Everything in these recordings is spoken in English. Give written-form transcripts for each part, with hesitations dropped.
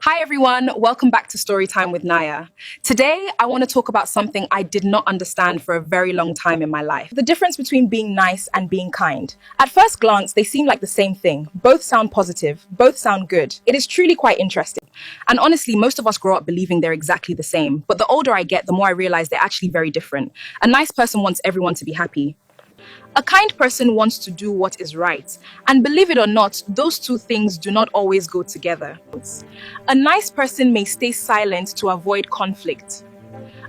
Hi everyone, welcome back to Storytime with Naya. Today, I want to talk about something I did not understand for a very long time in my life. The difference between being nice and being kind. At first glance, they seem like the same thing. Both sound positive, both sound good. It is truly quite interesting. And honestly, most of us grow up believing they're exactly the same. But the older I get, the more I realize they're actually very different. A nice person wants everyone to be happy. A kind person wants to do what is right. And believe it or not, those two things do not always go together. A nice person may stay silent to avoid conflict.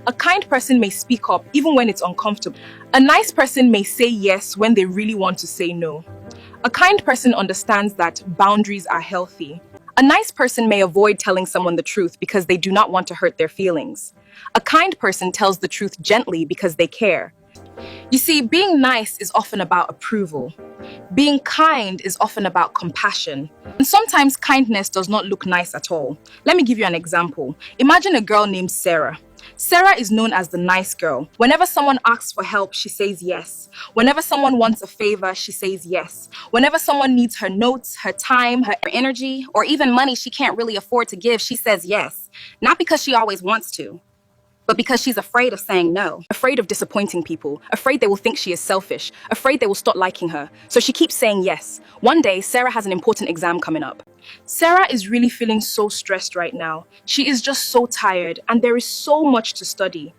A kind person may speak up even when it's uncomfortable. A nice person may say yes when they really want to say no. A kind person understands that boundaries are healthy. A nice person may avoid telling someone the truth because they do not want to hurt their feelings. A kind person tells the truth gently because they care. You see, being nice is often about approval. Being kind is often about compassion. And sometimes kindness does not look nice at all. Let me give you an example. Imagine a girl named Sarah. Sarah is known as the nice girl. Whenever someone asks for help, she says yes. Whenever someone wants a favor, she says yes. Whenever someone needs her notes, her time, her energy, or even money she can't really afford to give, she says yes. Not because she always wants to, but because she's afraid of saying no, afraid of disappointing people, afraid they will think she is selfish, afraid they will stop liking her. So she keeps saying yes. One day, Sarah has an important exam coming up. Sarah is really feeling so stressed right now. She is just so tired, and there is so much to study.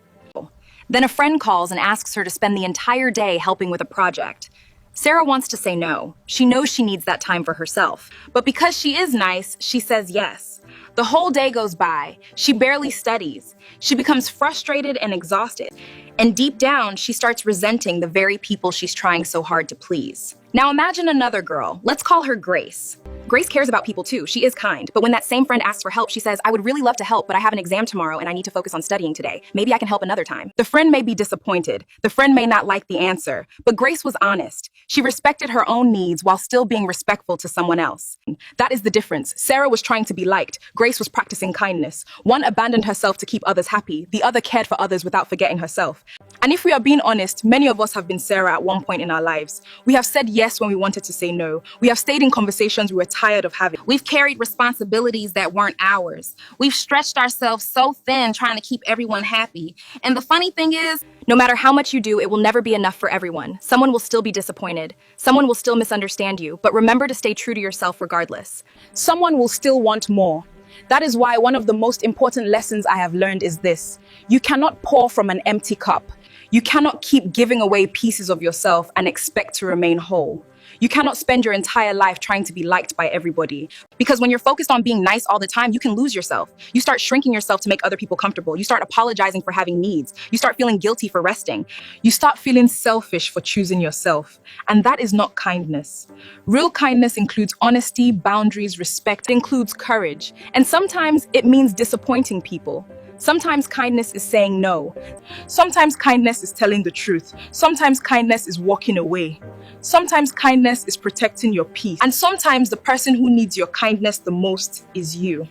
Then a friend calls and asks her to spend the entire day helping with a project. Sarah wants to say no. She knows she needs that time for herself. But because she is nice, she says yes. The whole day goes by. She barely studies. She becomes frustrated and exhausted. And deep down, she starts resenting the very people she's trying so hard to please. Now imagine another girl. Let's call her Grace. Grace cares about people too. She is kind. But when that same friend asks for help, she says, I would really love to help, but I have an exam tomorrow and I need to focus on studying today. Maybe I can help another time. The friend may be disappointed. The friend may not like the answer. But Grace was honest. She respected her own needs while still being respectful to someone else. That is the difference. Sarah was trying to be liked. Grace was practicing kindness. One abandoned herself to keep others happy. The other cared for others without forgetting herself. And if we are being honest, many of us have been Sarah at one point in our lives. We have said yes when we wanted to say no. We have stayed in conversations we were tired of having. We've carried responsibilities that weren't ours. We've stretched ourselves so thin trying to keep everyone happy. And the funny thing is, No matter how much you do, it will never be enough for everyone. Someone will still be disappointed. Someone will still misunderstand you. But remember to stay true to yourself regardless. Someone will still want more. That is why one of the most important lessons I have learned is this. You cannot pour from an empty cup. You cannot keep giving away pieces of yourself and expect to remain whole. You cannot spend your entire life trying to be liked by everybody. Because when you're focused on being nice all the time, you can lose yourself. You start shrinking yourself to make other people comfortable. You start apologizing for having needs. You start feeling guilty for resting. You start feeling selfish for choosing yourself. And that is not kindness. Real kindness includes honesty, boundaries, respect. It includes courage. And sometimes it means disappointing people. Sometimes kindness is saying no. Sometimes kindness is telling the truth. Sometimes kindness is walking away. Sometimes kindness is protecting your peace. And sometimes the person who needs your kindness the most is you.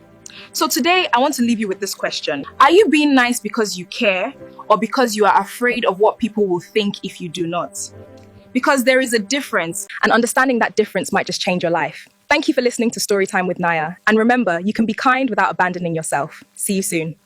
So today, I want to leave you with this question. Are you being nice because you care or because you are afraid of what people will think if you do not? Because there is a difference, and understanding that difference might just change your life. Thank you for listening to Storytime with Naya. And remember, you can be kind without abandoning yourself. See you soon.